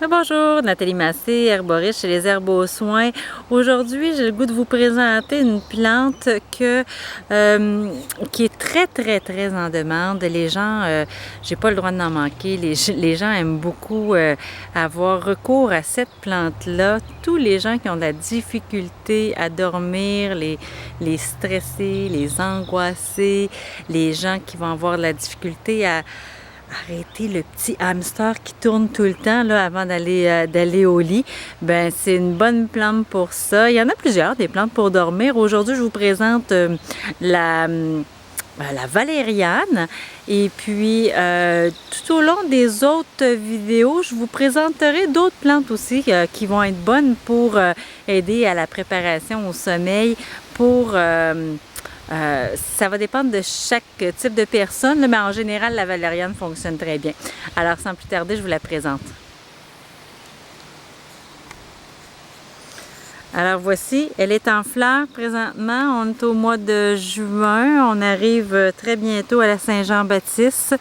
Bonjour, Nathalie Massé, herboriste chez Les Herbes aux Soins. Aujourd'hui, j'ai le goût de vous présenter une plante qui est très en demande. Les gens, j'ai pas le droit d'en manquer, les gens aiment beaucoup avoir recours à cette plante-là. Tous les gens qui ont de la difficulté à dormir, les stressés, les angoissés, les gens qui vont avoir de la difficulté à arrêter le petit hamster qui tourne tout le temps là, avant d'aller au lit. Ben c'est une bonne plante pour ça. Il y en a plusieurs, des plantes pour dormir. Aujourd'hui, je vous présente la valériane. Et puis, tout au long des autres vidéos, je vous présenterai d'autres plantes aussi qui vont être bonnes pour aider à la préparation au sommeil, ça va dépendre de chaque type de personne, mais en général, la valériane fonctionne très bien. Alors, sans plus tarder, je vous la présente. Alors voici, elle est en fleurs présentement. On est au mois de juin. On arrive très bientôt à la Saint-Jean-Baptiste.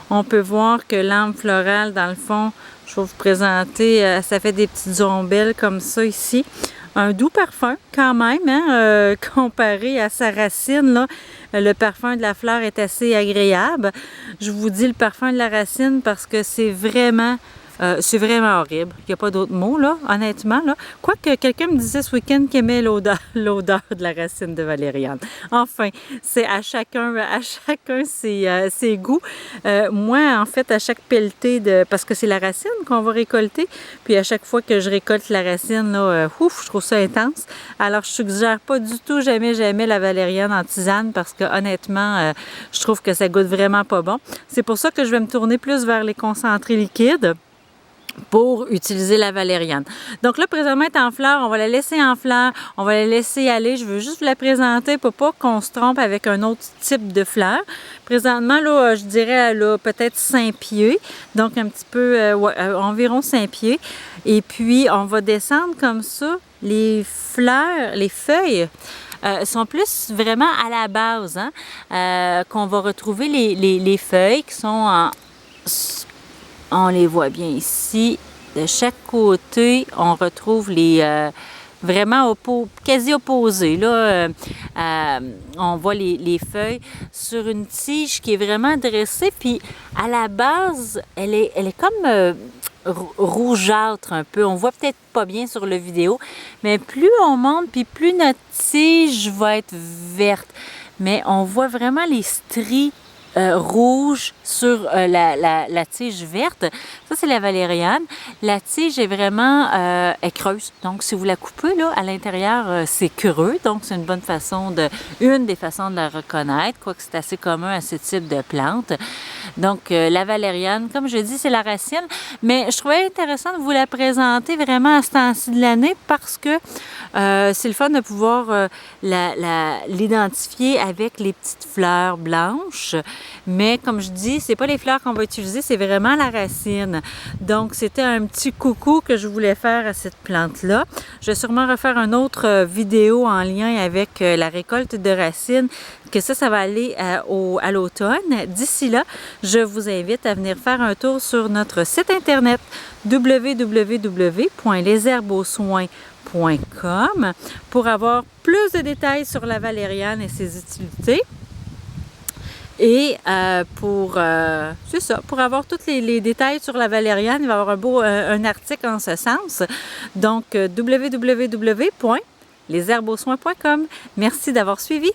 On peut voir que l'arbre floral, dans le fond, je vais vous présenter, ça fait des petites ombelles comme ça ici. Un doux parfum quand même, hein, comparé à sa racine, là, le parfum de la fleur est assez agréable. Je vous dis le parfum de la racine parce que c'est vraiment horrible. Il n'y a pas d'autre mot, là, honnêtement. Là. Quoique quelqu'un me disait ce week-end qu'il aimait l'odeur de la racine de valériane. Enfin, c'est à chacun ses goûts. Moi, en fait, à chaque pelletée parce que c'est la racine qu'on va récolter, puis à chaque fois que je récolte la racine, là, je trouve ça intense. Alors, je suggère pas du tout jamais la valériane en tisane parce que honnêtement, je trouve que ça goûte vraiment pas bon. C'est pour ça que je vais me tourner plus vers les concentrés liquides pour utiliser la valériane. Donc là, présentement, elle est en fleurs. On va la laisser en fleurs. On va la laisser aller. Je veux juste vous la présenter pour pas qu'on se trompe avec un autre type de fleurs. Présentement, là, je dirais, elle a peut-être 5 pieds. Donc, un petit peu, environ 5 pieds. Et puis, on va descendre comme ça. Les fleurs, les feuilles sont plus vraiment à la base, hein, qu'on va retrouver les feuilles qui sont on les voit bien ici. De chaque côté, on retrouve les vraiment quasi opposés. Là, on voit les feuilles sur une tige qui est vraiment dressée. Puis à la base, elle est comme rougeâtre un peu. On voit peut-être pas bien sur la vidéo, mais plus on monte, puis plus notre tige va être verte. Mais on voit vraiment les stries rouge sur la tige verte. Ça, c'est la valériane. La tige est vraiment est creuse. Donc, si vous la coupez, là, à l'intérieur, c'est creux. Donc, c'est une des façons de la reconnaître, quoique c'est assez commun à ce type de plante. Donc, la valériane, comme je dis, c'est la racine. Mais je trouvais intéressant de vous la présenter vraiment à ce temps-ci de l'année parce que c'est le fun de pouvoir l'identifier avec les petites fleurs blanches. Mais comme je dis, c'est pas les fleurs qu'on va utiliser, c'est vraiment la racine. Donc, c'était un petit coucou que je voulais faire à cette plante-là. Je vais sûrement refaire une autre vidéo en lien avec la récolte de racines, que ça va aller à l'automne. D'ici là, je vous invite à venir faire un tour sur notre site internet www.lesherbesauxsoins.com pour avoir plus de détails sur la valériane et ses utilités. Et pour avoir tous les détails sur la valériane, il va y avoir un article en ce sens. Donc, www.lesherbesauxsoins.com. Merci d'avoir suivi.